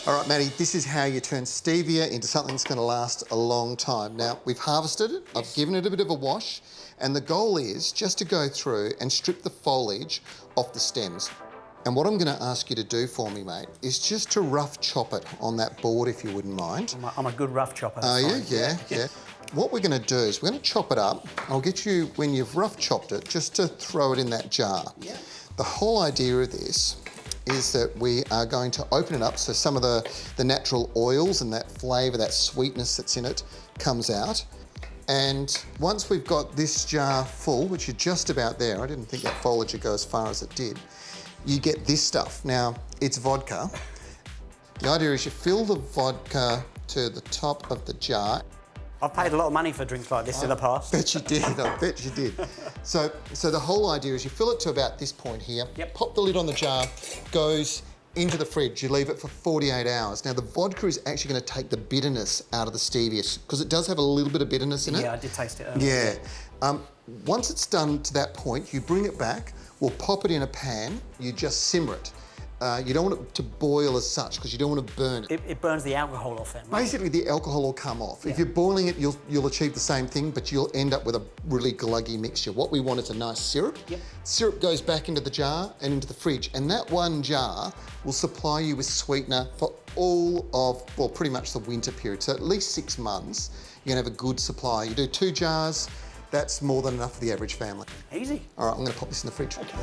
All right, Maddie, this is how you turn stevia into something that's going to last a long time. Now, we've harvested it, I've given it a bit of a wash, and the goal is just to go through and strip the foliage off the stems. And what I'm going to ask you to do for me, mate, is just to rough chop it on that board, if you wouldn't mind. I'm a good rough chopper. Are you? Yeah. What we're going to do is we're going to chop it up. I'll get you, when you've rough chopped it, just to throw it in that jar. Yeah. The whole idea of this is that we are going to open it up so some of the natural oils and that flavour, that sweetness that's in it comes out. And once we've got this jar full, which is just about there, I didn't think that foliage would go as far as it did, you get this stuff. Now, it's vodka. The idea is you fill the vodka to the top of the jar. I've paid a lot of money for drinks like this in the past. I bet you did, I bet you did. So the whole idea is you fill it to about this point here, pop the lid on the jar, goes into the fridge, you leave it for 48 hours. Now the vodka is actually going to take the bitterness out of the stevia, because it does have a little bit of bitterness in it. Yeah, I did taste it earlier. Yeah. Once it's done to that point, you bring it back, we'll pop it in a pan, you just simmer it. You don't want it to boil as such because you don't want to burn it. It burns the alcohol off then, right? Basically, the alcohol will come off. If you're boiling it, you'll achieve the same thing, but you'll end up with a really gluggy mixture. What we want is a nice syrup. Syrup goes back into the jar and into the fridge, and that one jar will supply you with sweetener for all of, well, pretty much the winter period. So at least 6 months, you're gonna have a good supply. You do 2 jars, that's more than enough for the average family. Easy. All right, I'm gonna pop this in the fridge. Okay.